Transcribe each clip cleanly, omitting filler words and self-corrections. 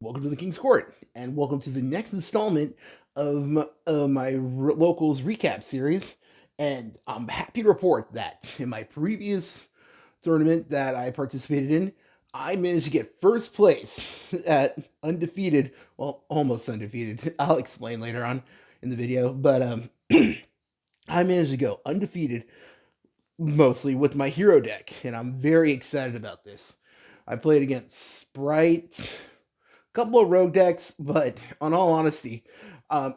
Welcome to the King's Court, and welcome to the next installment of my locals recap series. And I'm happy to report that in my previous tournament that I participated in, I managed to get first place at undefeated. Well, almost undefeated. I'll explain later on in the video, but I managed to go undefeated mostly with my hero deck, and I'm very excited about this. I played against Sprite, couple of rogue decks, but on all honesty,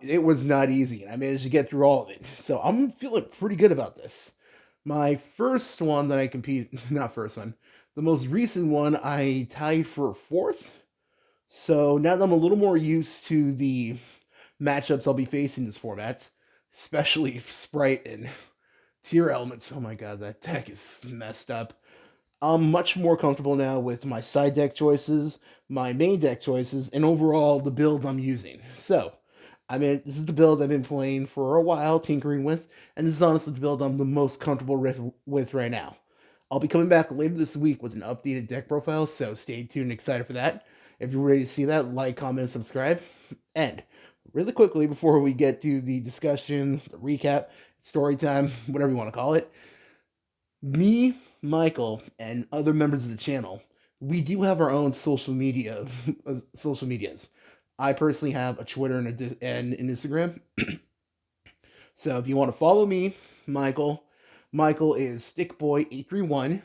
it was not easy, and I managed to get through all of it. So I'm feeling pretty good about this. My first one that I compete, not first one, the most recent one, I tied for fourth. So now that I'm a little more used to the matchups I'll be facing this format, especially Sprite and Tier Elements. Oh my god, that deck is messed up. I'm much more comfortable now with my side deck choices, my main deck choices, and overall the build I'm using. So, this is the build I've been playing for a while, tinkering with, and this is honestly the build I'm the most comfortable with right now. I'll be coming back later this week with an updated deck profile, so stay tuned and excited for that. If you're ready to see that, like, comment, and subscribe. And really quickly, before we get to the discussion, the recap, story time, whatever you want to call it, me, Michael, and other members of the channel, we do have our own social medias. I personally have a Twitter and an Instagram. So if you want to follow me, Michael, Michael is Stickboy831.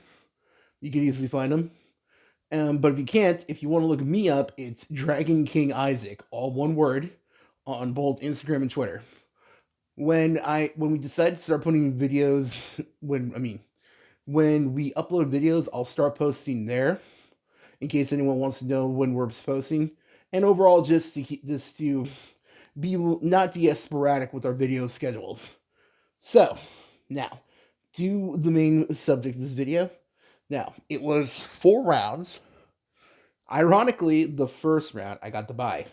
You can easily find him. But if you can't, if you want to look me up, it's Dragon King Isaac, all one word, on both Instagram and Twitter. When we decide to start putting videos, when we upload videos, I'll start posting there in case anyone wants to know when we're posting. And overall, just to be not be as sporadic with our video schedules. So now to the main subject of this video. Now it was 4 rounds. Ironically, the first round I got the bye.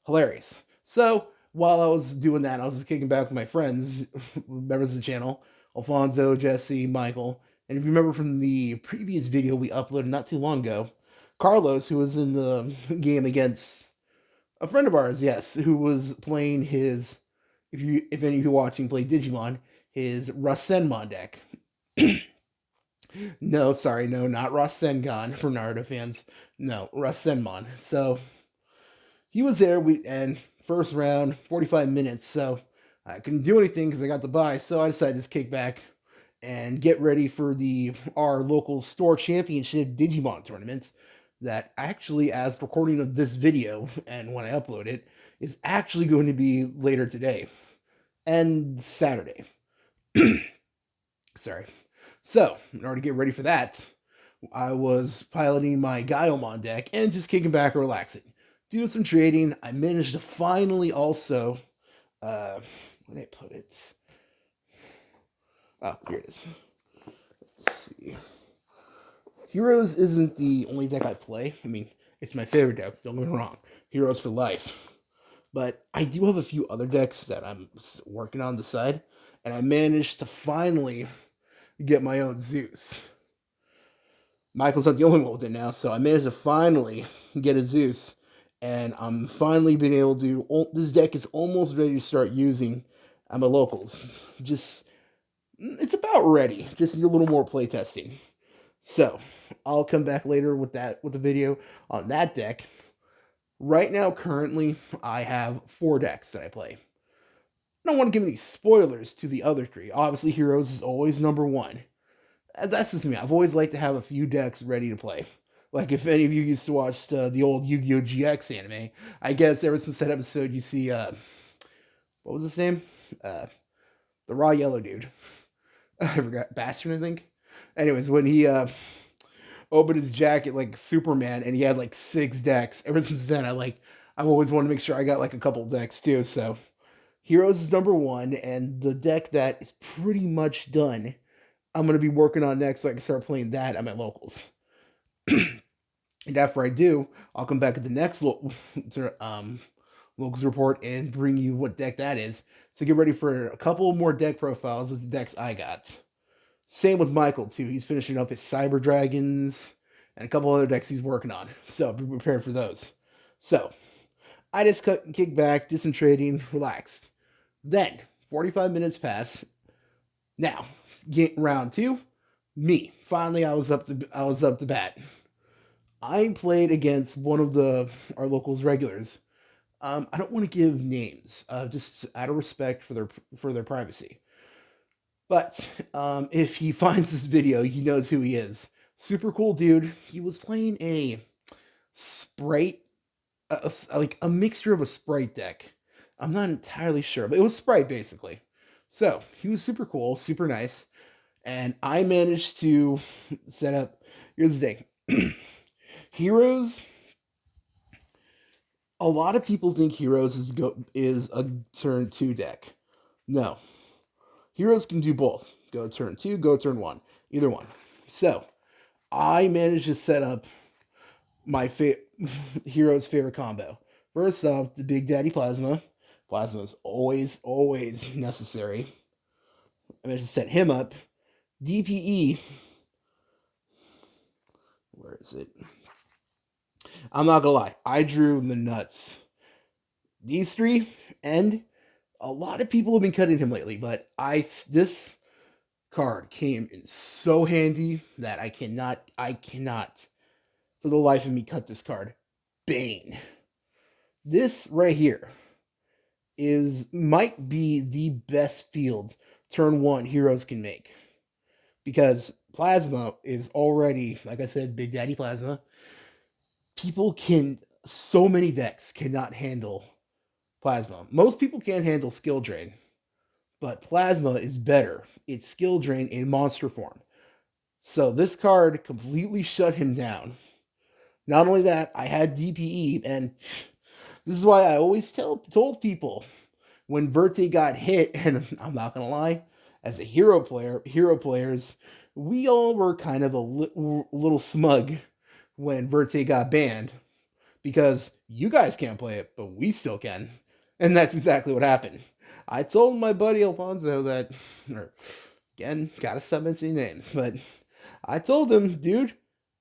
Hilarious. So while I was doing that, I was just kicking back with my friends, members of the channel, Alfonso, Jesse, Michael. And if you remember from the previous video we uploaded not too long ago, Carlos, who was in the game against a friend of ours, yes, who was playing his, if any of you watching play Digimon, his Rasenmon deck. No, sorry, no, not Rasengan for Naruto fans. No, Rasenmon. So he was there. And first round, 45 minutes. So I couldn't do anything because I got the bye. So I decided to just kick back and get ready for the our local store championship Digimon tournament. That actually, as recording of this video and when I upload it, is actually going to be later today and Saturday. Sorry. So, in order to get ready for that, I was piloting my Gaiomon deck and just kicking back and relaxing. Doing some trading. I managed to finally also, where did I put it? Oh, here it is. Let's see. Heroes isn't the only deck I play. It's my favorite deck, don't get me wrong. Heroes for life. But I do have a few other decks that I'm working on the side, and I managed to finally get my own Zeus. Michael's not the only one with it now, so I managed to finally get a Zeus, and I'm finally being able to. This deck is almost ready to start using at my locals. It's about ready. Just need a little more playtesting. So I'll come back later with the video on that deck. Right now, currently, I have 4 decks that I play. I don't want to give any spoilers to the other 3. Obviously, Heroes is always number 1. That's just me. I've always liked to have a few decks ready to play. Like if any of you used to watch the old Yu-Gi-Oh! GX anime, I guess ever since that episode, you see what was his name? The raw yellow dude. I forgot, Bastard, I think. Anyways, when he opened his jacket like Superman, and he had like 6 decks. Ever since then, I've always wanted to make sure I got like a couple decks too. So Heroes is number 1, and the deck that is pretty much done, I'm gonna be working on next, so I can start playing that at my locals. And after I do, I'll come back at the next locals report and bring you what deck that is. So get ready for a couple more deck profiles of the decks I got. Same with Michael too. He's finishing up his Cyber Dragons and a couple other decks he's working on. So be prepared for those. So I just kicked back, did some trading, relaxed. Then 45 minutes pass. Now, round two, me. Finally, I was up to bat. I played against one of the our locals regulars. I don't want to give names, just out of respect for their privacy. But if he finds this video, he knows who he is. Super cool dude. He was playing a Sprite, like a mixture of a Sprite deck. I'm not entirely sure, but it was Sprite basically. So he was super cool, super nice, and I managed to set up. Here's the thing: Heroes. A lot of people think Heroes is a turn two deck. No, Heroes can do both. Go turn two, go turn one, either one. So I managed to set up my Heroes favorite combo. First off, the Big Daddy Plasma. Plasma is always necessary. I managed to set him up. DPE. Where is it? I'm not gonna lie. I drew the nuts. These three, and a lot of people have been cutting him lately, but this card came in so handy that I cannot, for the life of me, cut this card. Bane. This right here might be the best field turn one heroes can make. Because Plasma is already, like I said, Big Daddy Plasma. So many decks cannot handle Plasma. Most people can't handle Skill Drain, but Plasma is better. It's Skill Drain in monster form. So this card completely shut him down. Not only that, I had DPE, and this is why I always told people when Verte got hit, and I'm not gonna lie, as a hero players, we all were kind of a little smug when Verte got banned because you guys can't play it, but we still can, and that's exactly what happened. I told my buddy Alfonso that, or again, gotta stop mentioning names, but I told him, dude,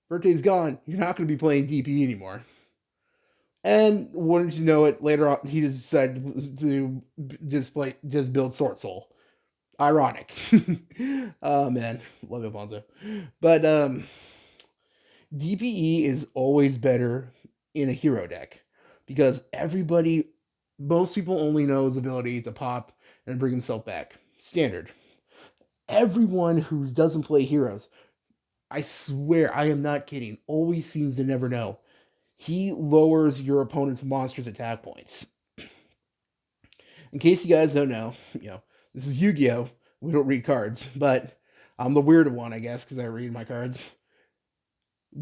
Verte's gone. You're not gonna be playing DP anymore. And wouldn't you know it, later on he decided to just build Sword Soul. Ironic. Oh man, love Alfonso. But DPE is always better in a hero deck because most people only know his ability to pop and bring himself back. Standard. Everyone who doesn't play heroes, I swear, I am not kidding, always seems to never know. He lowers your opponent's monster's attack points. In case you guys don't know, this is Yu-Gi-Oh! We don't read cards, but I'm the weird one, I guess, because I read my cards.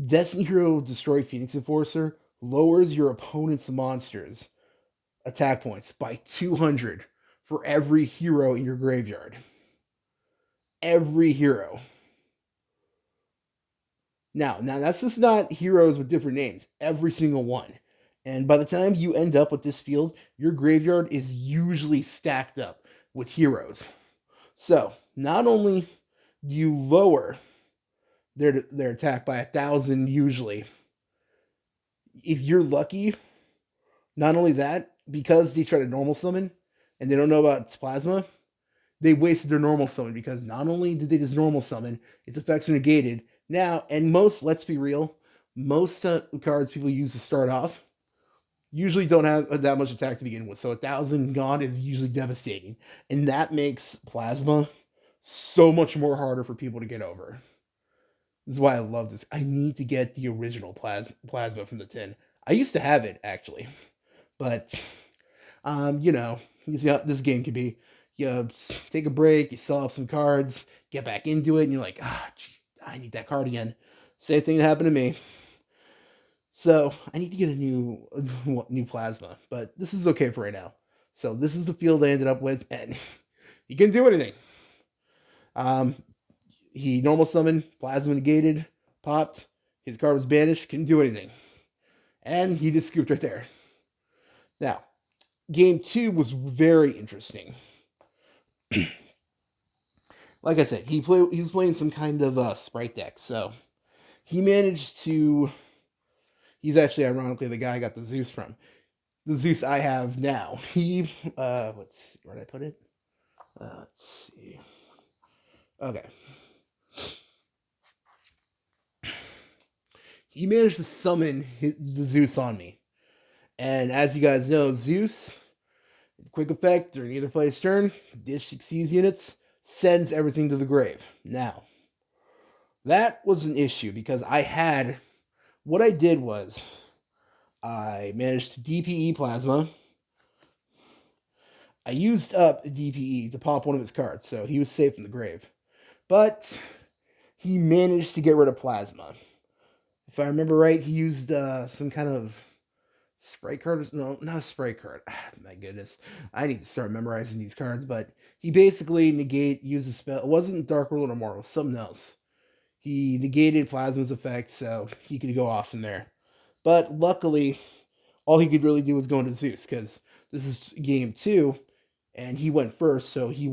Destiny Hero Destroy Phoenix Enforcer lowers your opponent's monster's attack points by 200 for every hero in your graveyard. Every hero. Now that's just not heroes with different names. Every single one. And by the time you end up with this field, your graveyard is usually stacked up with heroes. So not only do you lower their attack by 1,000 usually, if you're lucky, not only that, because they try to normal summon and they don't know about plasma, they wasted their normal summon because not only did they just normal summon, its effects are negated. Now, and let's be real, most cards people use to start off usually don't have that much attack to begin with. So 1,000 gone is usually devastating. And that makes Plasma so much more harder for people to get over. This is why I love this. I need to get the original Plasma from the tin. I used to have it, actually. But, you see how this game can be. You take a break, you sell off some cards, get back into it, and you're like, gee, I need that card again. Same thing that happened to me. So I need to get a new plasma, but this is okay for right now. So this is the field I ended up with, and he couldn't do anything. He normal summoned, plasma negated, popped. His card was banished, couldn't do anything, and he just scooped right there. Now, game two was very interesting. Like I said, he was playing some kind of sprite deck, so he managed to He's actually, ironically, the guy I got the Zeus from. The Zeus I have now. He, let's see, where did I put it? Let's see. Okay. He managed to summon the Zeus on me. And as you guys know, Zeus, quick effect during either player's turn, dish succeeds units, sends everything to the grave. Now, that was an issue because what I did was, I managed to DPE Plasma. I used up DPE to pop one of his cards, so he was safe in the grave. But he managed to get rid of Plasma. If I remember right, he used some kind of spray card. No, not a spray card. My goodness. I need to start memorizing these cards, but he basically used a spell. It wasn't Dark World or more, it was something else. He negated Plasma's effect, so he could go off from there. But luckily, all he could really do was go into Zeus, because this is game 2, and he went first, so he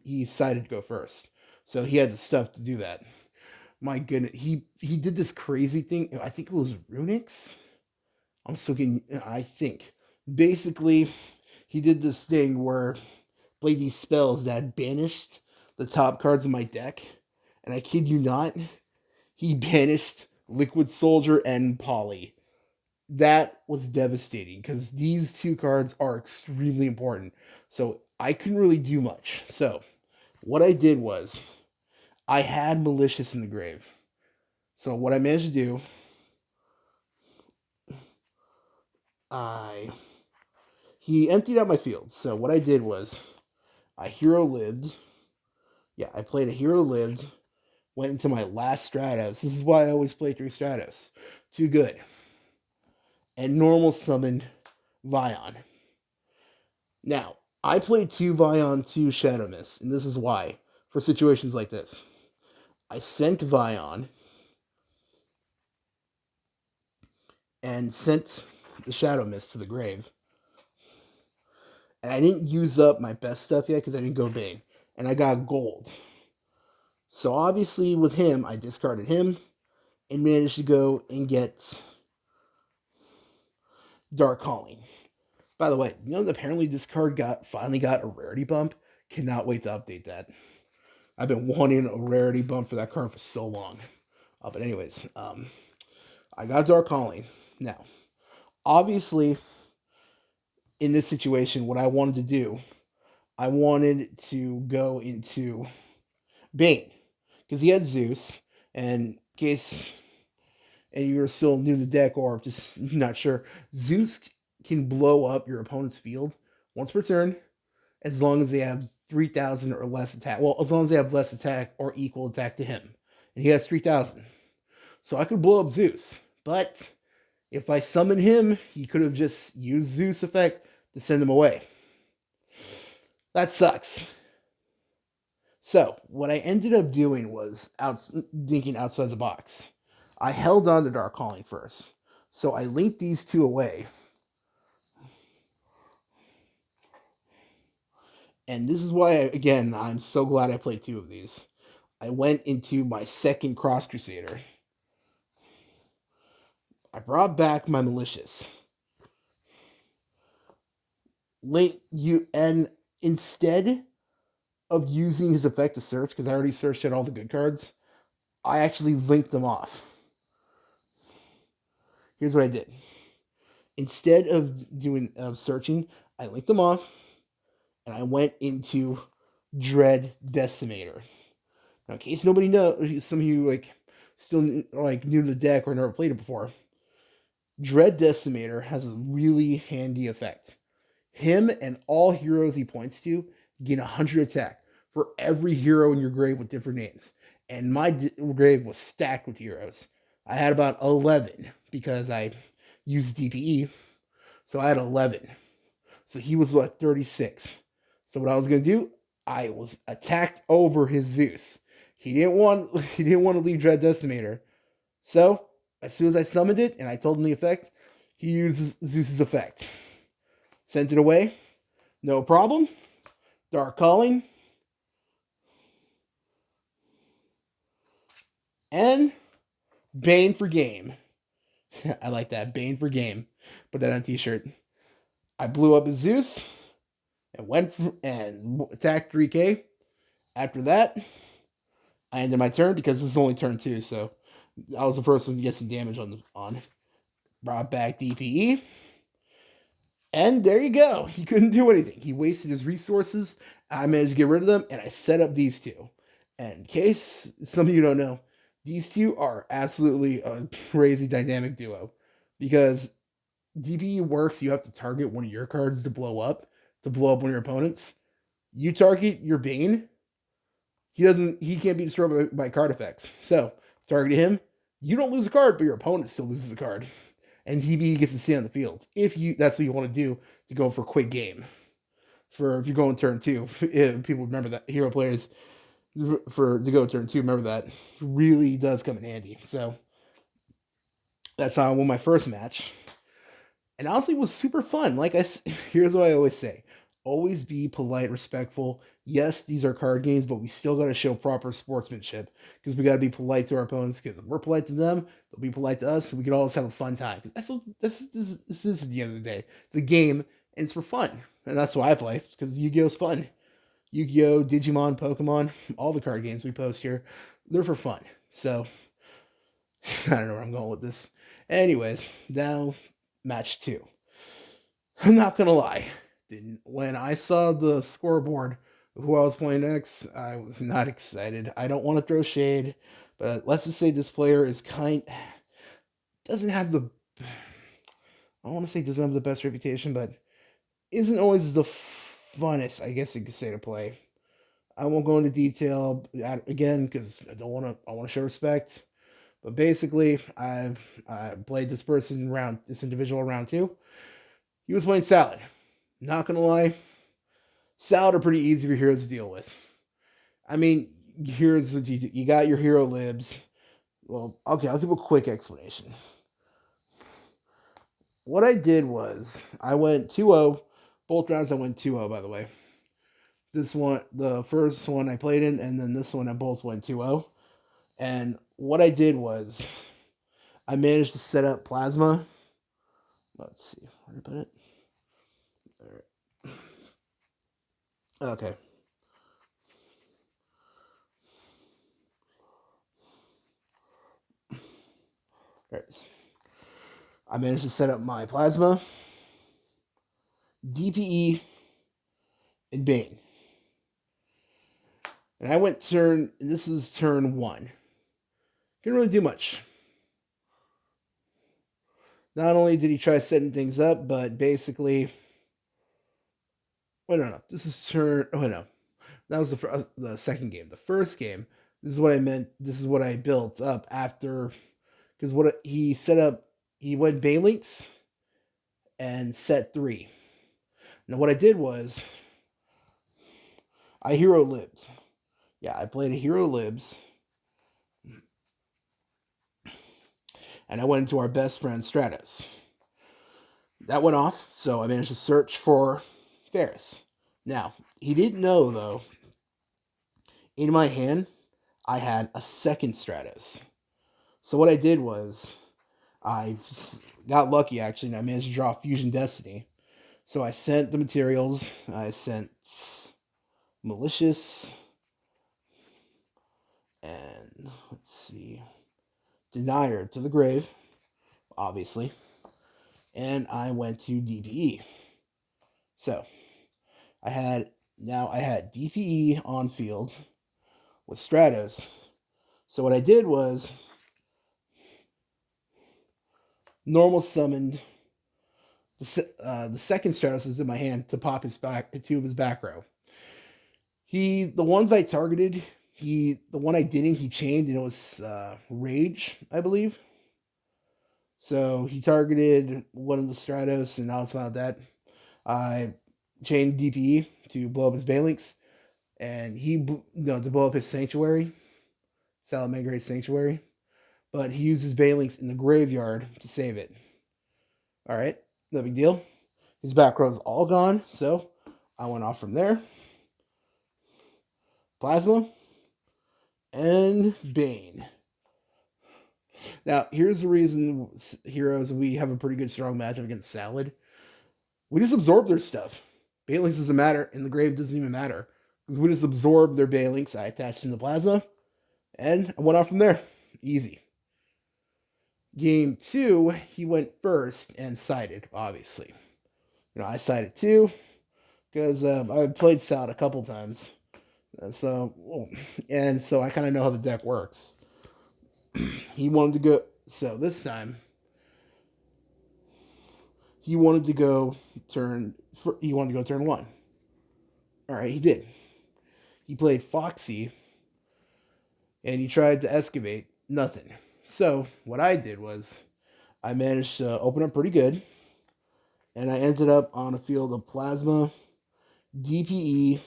decided to go first. So he had the stuff to do that. My goodness, he did this crazy thing. I think it was Runix. I'm still getting. I think basically he did this thing where played these spells that banished the top cards of my deck, and I kid you not, he banished Liquid Soldier and Poly. That was devastating because these two cards are extremely important. So I couldn't really do much. So what I did was I had Malicious in the grave. So what I managed to do, he emptied out my field. So what I did was I hero lived. Yeah, I played a hero lived. Went into my last Stratos. This is why I always play 3 Stratos. Too good. And normal summoned Vion. Now, I played 2 Vion, 2 Shadow Mist, and this is why. For situations like this. I sent Vion and sent the Shadow Mist to the grave. And I didn't use up my best stuff yet because I didn't go big. And I got gold. So obviously with him, I discarded him and managed to go and get Dark Calling. By the way, you know, apparently this card finally got a rarity bump. Cannot wait to update that. I've been wanting a rarity bump for that card for so long. But anyways, I got Dark Calling. Now, obviously, in this situation, what I wanted to do, I wanted to go into Bane. Because he had Zeus, and in case and you're still new to the deck or just not sure, Zeus can blow up your opponent's field once per turn, as long as they have 3,000 or less attack. Well, as long as they have less attack or equal attack to him. And he has 3,000. So I could blow up Zeus. But if I summon him, he could have just used Zeus effect to send him away. That sucks. So, what I ended up doing was thinking outside the box. I held on to Dark Calling first. So I linked these 2 away. And this is why, again, I'm so glad I played 2 of these. I went into my second Cross Crusader. I brought back my Malicious. And instead of using his effect to search, because I already searched out all the good cards, I actually linked them off. Here's what I did. Instead of searching, I linked them off, and I went into Dread Decimator. Now, in case nobody knows, some of you still new to the deck or never played it before, Dread Decimator has a really handy effect. Him and all heroes he points to gain 100 attack for every hero in your grave with different names. And my grave was stacked with heroes. I had about 11 because I used DPE. So I had 11. So he was 36. So what I was going to do, I was attacked over his Zeus. He didn't want to leave Dread Decimator. So as soon as I summoned it and I told him the effect, he uses Zeus's effect. Sent it away. No problem. Dark Calling. And Bane for game. I like that. Bane for game. Put that on a t-shirt. I blew up a Zeus and and attacked 3K. After that, I ended my turn because this is only turn 2, so I was the first one to get some damage on. Brought back DPE. And there you go. He couldn't do anything. He wasted his resources. I managed to get rid of them, and I set up these two. And in case some of you don't know, these two are absolutely a crazy dynamic duo. Because DPE works, you have to target one of your cards to blow up one of your opponents. You target your Bane, he can't be destroyed by card effects. So target him, you don't lose a card, but your opponent still loses a card. And DPE gets to stay on the field. If you that's what you want to do to go for a quick game. For if you're going turn 2, if people remember that hero players for to go turn 2, remember that really does come in handy. So that's how I won my first match. And honestly, it was super fun. Here's what I always say: always be polite, respectful. Yes, these are card games, but we still got to show proper sportsmanship because we got to be polite to our opponents. Because if we're polite to them, they'll be polite to us, and we can always have a fun time. Because that's what this is at the end of the day. It's a game, and it's for fun, and that's why I play. Because Yu-Gi-Oh's fun. Yu-Gi-Oh, Digimon, Pokemon, all the card games we post here, they're for fun. So I don't know where I'm going with this. Anyways, now match 2. I'm not gonna lie. When I saw the scoreboard of who I was playing next, I was not excited. I don't want to throw shade, but let's just say this player is doesn't have the I don't want to say doesn't have the best reputation, but isn't always the funnest, I guess you could say, to play. I won't go into detail again because I want to show respect. But basically, I played this individual round 2. He was playing Salad. Not gonna lie, Salad are pretty easy for heroes to deal with. I mean, you got your hero libs. Well, okay, I'll give a quick explanation. What I did was I went 2-0. Both rounds I went 2-0, by the way. This one, the first one I played in, and then this one I both went 2-0. And what I did was I managed to set up Plasma. Let's see, where did I put it? Okay. There it is. I managed to set up my Plasma, DPE, and Bane. And I went this is turn 1. Didn't really do much. Not only did he try setting things up, but basically, no. This is turn, no. That was the second game. The first game, this is what I meant, this is what I built up after, because what he set up, he went Banelinks and set 3. Now what I did was, I hero libbed. Yeah, I played a hero libs. And I went into our best friend Stratos. That went off, so I managed to search for Ferris. Now, he didn't know, though, in my hand, I had a second Stratos. So what I did was, I got lucky, actually, and I managed to draw Fusion Destiny. So I sent the materials. I sent Malicious, and let's see, Denier to the grave, obviously. And I went to DPE. So I had DPE on field with Stratos. So what I did was normal summoned the second Stratos is in my hand to pop his back two of his back row. The ones I targeted, the one I didn't, he chained, and it was Rage, I believe. So he targeted one of the Stratos, and I was found that I chained DPE to blow up his Banelinks, and to blow up his Sanctuary, Salamangreat Sanctuary. But he used his Banelinks in the graveyard to save it. All right, no big deal. His back row's all gone, so I went off from there. Plasma and Bane. Now, here's the reason, heroes, we have a pretty good strong matchup against Salad. We just absorb their stuff. Banelinks doesn't matter, and the grave doesn't even matter. Because we just absorb their Banelinks, I attached them to plasma, and I went off from there. Easy. Game two, he went first and sided, obviously. I sided too, because I've played Salad a couple times. So I kind of know how the deck works. He wanted to go, so this time, he wanted to go turn one. All right, he did. He played Foxy, and he tried to excavate. Nothing. So what I did was I managed to open up pretty good, and I ended up on a field of Plasma, DPE.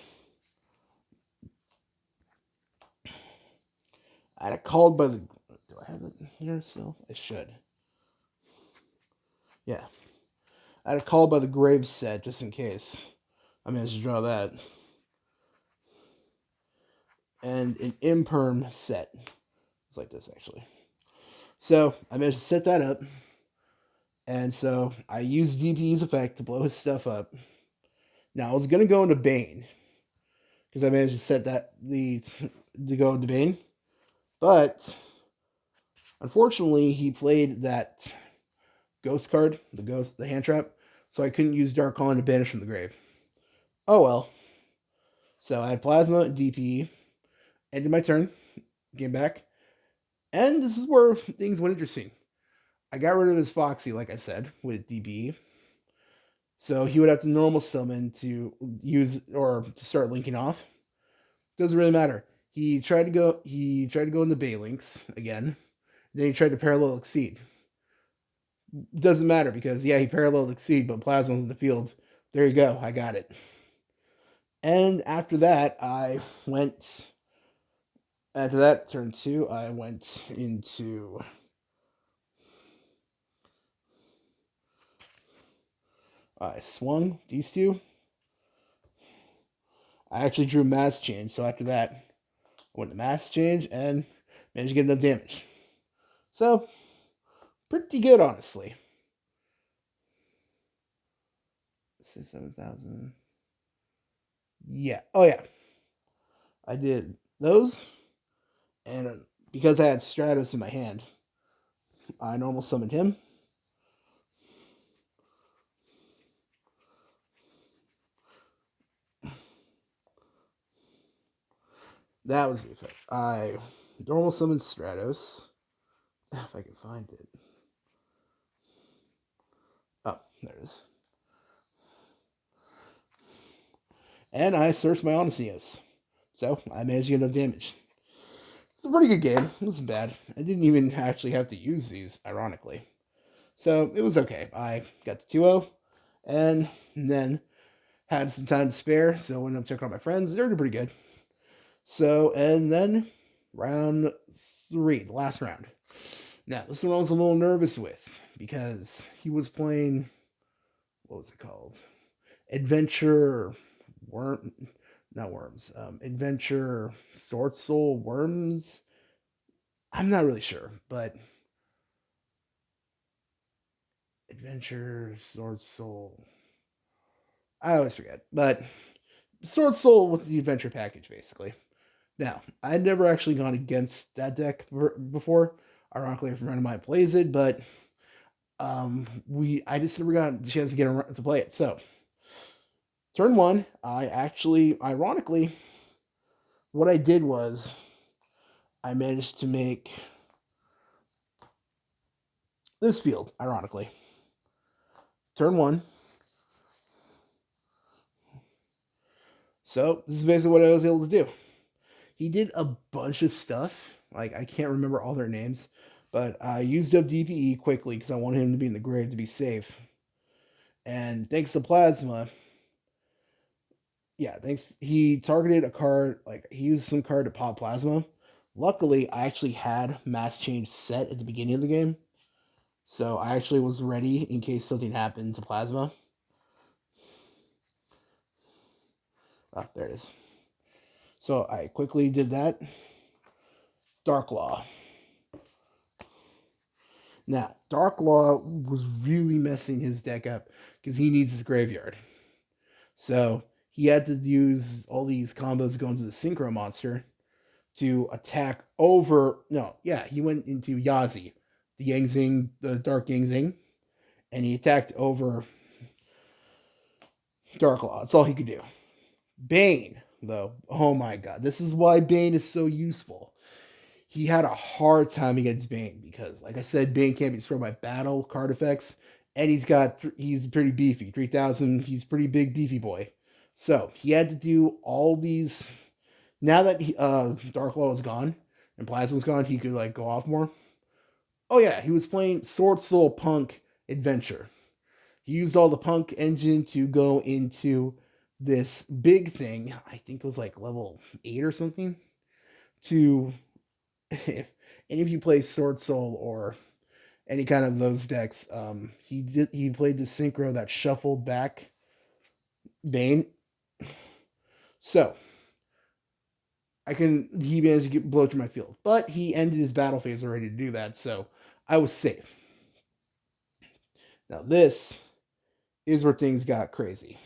I had it called by the. Do I have it here still? I should. Yeah. I had it called by the Grave set just in case. I managed to draw that. And an imperm set. It's like this actually. So I managed to set that up. And so I used DP's effect to blow his stuff up. Now I was gonna go into Bane. Because I managed to set that to go into Bane. But unfortunately he played that ghost card, the hand trap, so I couldn't use Dark Calling to banish from the grave. Oh well. So I had Plasma, DP, ended my turn, came back, and this is where things went interesting. I got rid of his Foxy, like I said, with DP. So he would have to normal summon to use or to start linking off. Doesn't really matter. He tried to go. He tried to go into Baylinks again. Then he tried to parallel exceed. Doesn't matter because yeah, he paralleled exceed, but Plasma's in the field. There you go. I got it. And after that, I went. After that, turn two, I went into. I swung these two. I actually drew mass change, so after that, I went to mass change and managed to get enough damage. So, pretty good, honestly. 7,000. Yeah. Oh, yeah. I did those, and because I had Stratos in my hand, I normal summoned him. That was the effect. I normal summoned Stratos. If I can find it. Oh, there it is. And I searched my Onesios. So I managed to get enough damage. It's a pretty good game. It wasn't bad. I didn't even actually have to use these, ironically. So it was okay. I got the 2-0 and then had some time to spare, so I went up checking on my friends. They were pretty good. So, and then round three, the last round. Now, this one I was a little nervous with because he was playing, what was it called? Adventure Worm, not Worms, Adventure Sword Soul Worms. I'm not really sure, but Adventure Sword Soul. I always forget, but Sword Soul with the adventure package, basically. Now, I'd never actually gone against that deck before. Ironically, a friend of mine plays it, but I just never got the chance to get around to play it. So, turn one, I actually, ironically, what I did was I managed to make this field, ironically. Turn one. So, this is basically what I was able to do. He did a bunch of stuff. Like, I can't remember all their names, but I used up DPE quickly because I wanted him to be in the grave to be safe. And thanks to Plasma, yeah, thanks. He targeted a card, like, he used some card to pop Plasma. Luckily, I actually had Mass Change set at the beginning of the game. So I actually was ready in case something happened to Plasma. Ah, there it is. So I quickly did that. Dark Law. Now, Dark Law was really messing his deck up because he needs his graveyard. So he had to use all these combos going to the Synchro monster to attack over. No, yeah, he went into Yazi, the Yangzing, the Dark Yangzing, and he attacked over Dark Law. That's all he could do. Bane, though, oh my god, this is why Bane is so useful. He had a hard time against Bane because, like I said, Bane can't be destroyed by battle card effects, and he's pretty beefy, 3,000. He's pretty big beefy boy. So he had to do all these. Now that Dark Law is gone and Plasma's gone, he could like go off more. Oh yeah, he was playing Sword Soul Punk Adventure. He used all the Punk engine to go into this big thing. I think it was like level 8 or something. To if any of you play Sword Soul or any kind of those decks, he played the synchro that shuffled back Bane. So he managed to blow through my field, but he ended his battle phase already to do that, so I was safe. Now this is where things got crazy.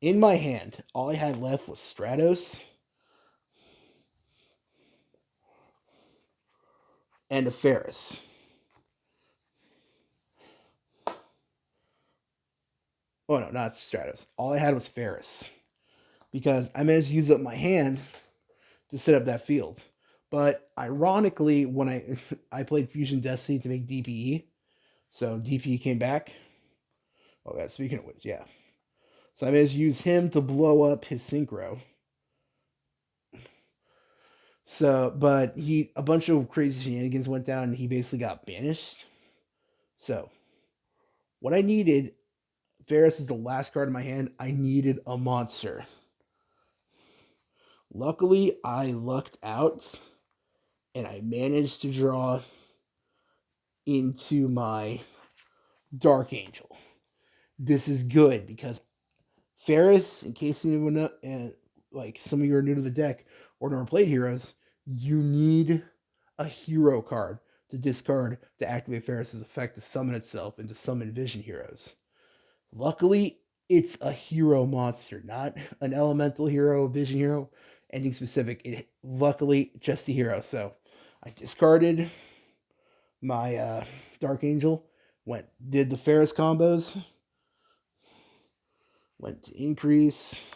In my hand, all I had left was Stratos and a Ferris. Oh no, not Stratos. All I had was Ferris because I managed to use up my hand to set up that field. But ironically, when I played Fusion Destiny to make DPE, so DPE came back. Oh yeah, speaking of which, yeah. So I managed to use him to blow up his synchro. So, but a bunch of crazy shenanigans went down, and he basically got banished. So, what I needed, Ferris is the last card in my hand. I needed a monster. Luckily, I lucked out, and I managed to draw into my Dark Angel. This is good because Ferris, in case anyone know, and like some of you are new to the deck or never played heroes, you need a hero card to discard to activate Ferris's effect to summon itself and to summon Vision heroes. Luckily, it's a hero monster, not an elemental hero, Vision hero, ending specific. Luckily just a hero. So I discarded my Dark Angel, did the Ferris combos, went to increase,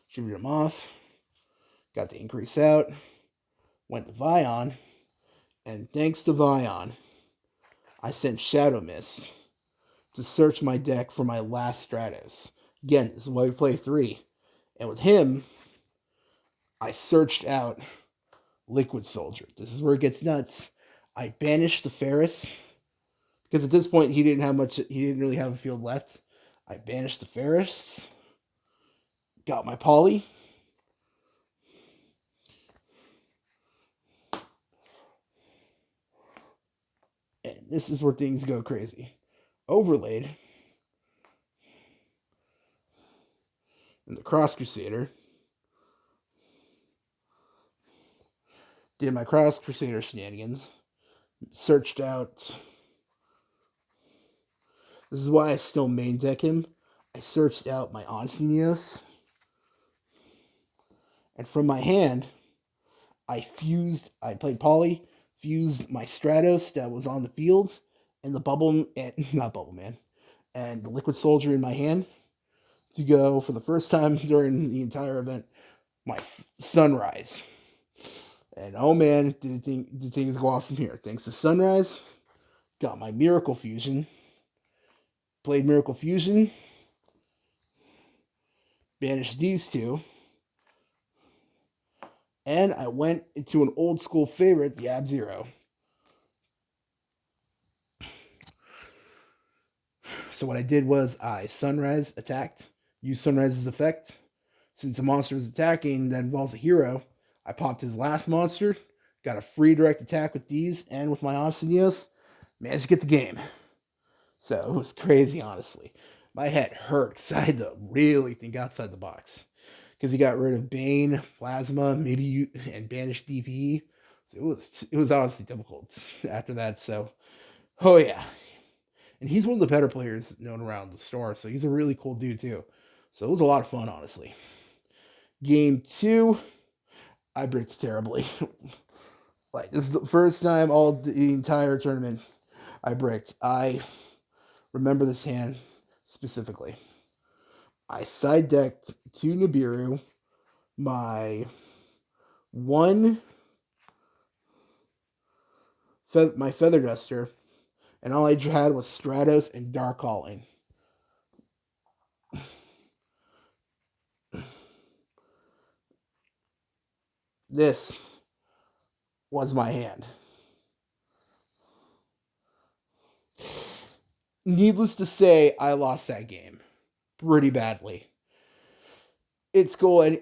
shooted him off, got the increase out, went to Vion, and thanks to Vion, I sent Shadow Mist to search my deck for my last Stratos. Again, this is why we play 3. And with him, I searched out Liquid Soldier. This is where it gets nuts. I banished the Ferris because at this point he didn't really have a field left. I banished the Ferris, got my Poly, and this is where things go crazy. Overlaid and the Cross Crusader. Did my Cross Crusader shenanigans. Searched out. This is why I still main deck him. I searched out my Onsenios. And from my hand, I played Poly, fused my Stratos that was on the field, and the not Bubble Man, and the Liquid Soldier in my hand to go for the first time during the entire event, my Sunrise. And oh man, did things go off from here. Thanks to Sunrise, got my Miracle Fusion, played Miracle Fusion, banished these two, and I went into an old school favorite, the Ab-Zero. So what I did was I Sunrise attacked, used Sunrise's effect. Since the monster was attacking that involves a hero, I popped his last monster, got a free direct attack with these, and with my Onsenios, managed to get the game. So it was crazy, honestly. My head hurt because I had to really think outside the box. Because he got rid of Bane, Plasma, and banished DPE. So it was honestly difficult after that. So oh yeah, and he's one of the better players known around the store. So he's a really cool dude too. So it was a lot of fun, honestly. Game two, I bricked terribly. Like this is the first time all the entire tournament I bricked. I remember this hand specifically. I side decked to Nibiru my one my feather duster, and all I had was Stratos and Dark Calling. This was my hand. Needless to say, I lost that game pretty badly. It's cool, and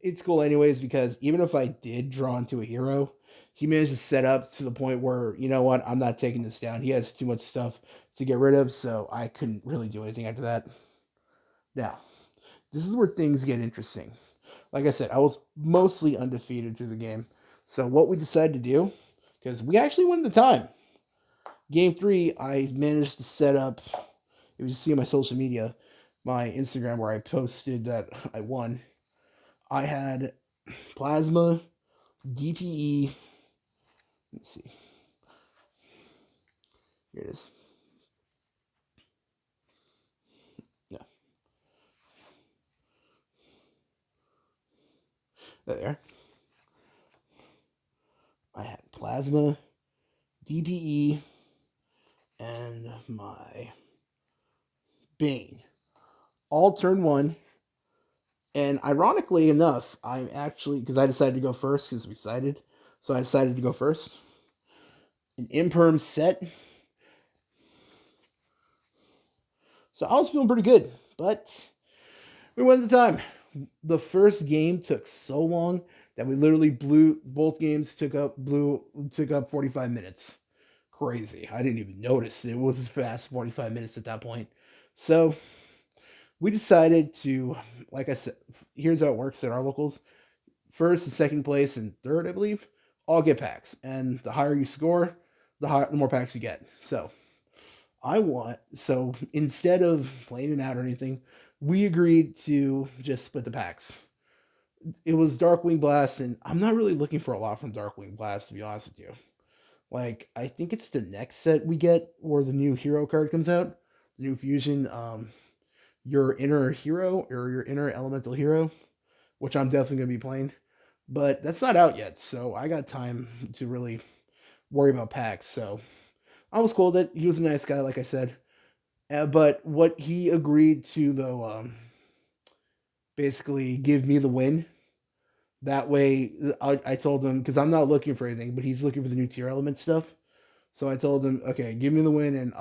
it's cool anyways because even if I did draw into a hero, he managed to set up to the point where you know what, I'm not taking this down. He has too much stuff to get rid of, so I couldn't really do anything after that. Now, this is where things get interesting. Like I said, I was mostly undefeated through the game. So what we decided to do, because we actually won the time. Game three, I managed to set up. If you see on my social media, my Instagram where I posted that I won. I had plasma, DPE. Let's see. Here it is. Yeah, there. I had plasma, DPE, and my Bane. All turn one. And ironically enough, I'm actually, because I decided to go first because we sided. So I decided to go first. An imperm set. So I was feeling pretty good. But we went at the time. The first game took so long that we literally blew both games took up 45 minutes. Crazy. I didn't even notice it was as fast 45 minutes at that point. So we decided to, like I said, here's how it works at our locals. First and second place and third, I believe, all get packs. And the higher you score, the more packs you get. So so instead of playing it out or anything, we agreed to just split the packs. It was Darkwing Blast, and I'm not really looking for a lot from Darkwing Blast, to be honest with you. Like, I think it's the next set we get where the new hero card comes out, the new fusion, your inner hero or your inner elemental hero, which I'm definitely gonna be playing. But that's not out yet, so I got time to really worry about packs. So I was cool that he was a nice guy, like I said. But what he agreed to, though, basically give me the win. That way, I told him, because I'm not looking for anything, but he's looking for the new tier element stuff. So I told him, okay, give me the win, and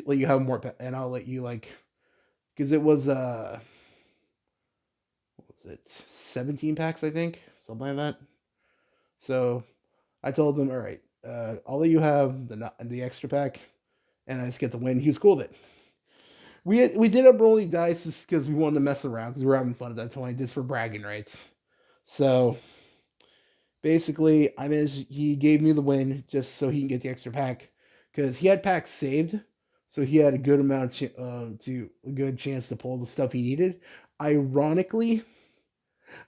let you have more, and I'll let you, like, because it was, what was it, 17 packs, I think, something like that. So I told him, all right, I'll let you have the extra pack, and I just get the win. He was cool with it. We did up rolling dice just because we wanted to mess around because we were having fun at that point, just for bragging rights. So basically, I managed. He gave me the win just so he can get the extra pack because he had packs saved, so he had a good amount of to a good chance to pull the stuff he needed. Ironically,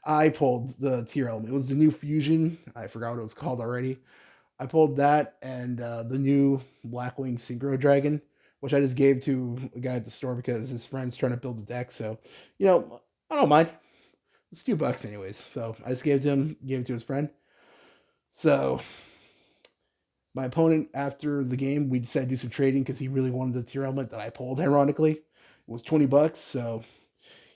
I pulled the tier element. It was the new fusion. I forgot what it was called already. I pulled that and the new Blackwing Synchro Dragon, which I just gave to a guy at the store because his friend's trying to build a deck. So, I don't mind. It's $2 anyways. So I just gave it to his friend. So my opponent, after the game, we decided to do some trading because he really wanted the tier element that I pulled. Ironically, it was $20. So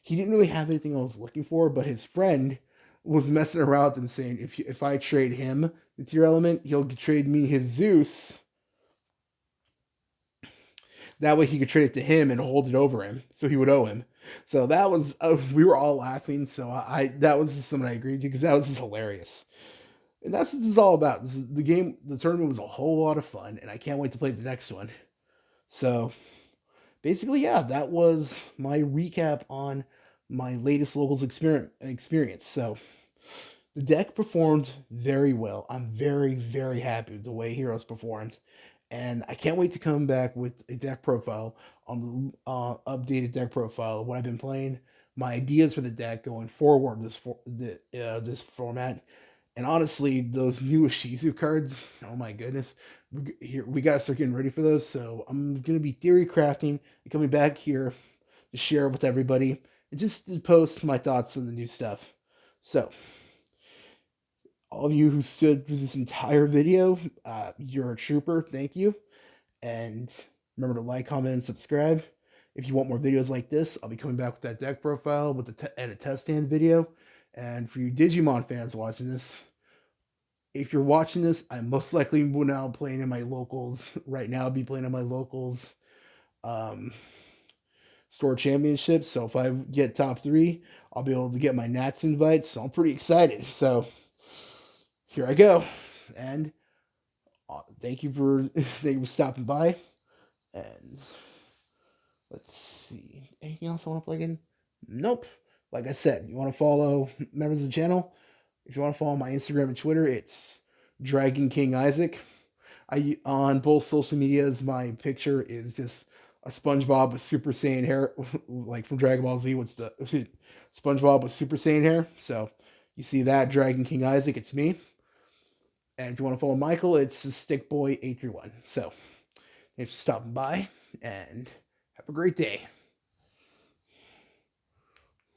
he didn't really have anything I was looking for, but his friend was messing around with him, saying if I trade him the tier element, he'll trade me his Zeus. That way he could trade it to him and hold it over him, so he would owe him. So that was we were all laughing. So I that was just something I agreed to because that was just hilarious. And that's what this is all about. The game, the tournament was a whole lot of fun, and I can't wait to play the next one. So basically, yeah, that was my recap on my latest locals experience. So The deck performed very well. I'm very, very happy with the way Heroes performed. And I can't wait to come back with a deck profile on the updated deck profile. What I've been playing, my ideas for the deck going forward this format, and honestly, those new Shizu cards. Oh my goodness, we gotta start getting ready for those. So I'm gonna be theory crafting and coming back here to share with everybody and just to post my thoughts on the new stuff. So all of you who stood through this entire video, you're a trooper. Thank you. And remember to like, comment, and subscribe. If you want more videos like this, I'll be coming back with that deck profile with and a test stand video. And for you Digimon fans watching this, if you're watching this, I most likely will now playing in my locals. Right now, I'll be playing in my locals um, store championships. So if I get top 3, I'll be able to get my Nats invite. So I'm pretty excited. So here I go. And thank you for stopping by. And let's see. Anything else I want to plug in? Nope. Like I said, you want to follow members of the channel? If you want to follow my Instagram and Twitter, it's Dragon King Isaac. I on both social medias, my picture is just a SpongeBob with Super Saiyan hair, like from Dragon Ball Z. What's the SpongeBob with Super Saiyan hair? So you see that Dragon King Isaac, it's me. And if you want to follow Michael, it's Stickboy831. So thanks for stopping by, and have a great day.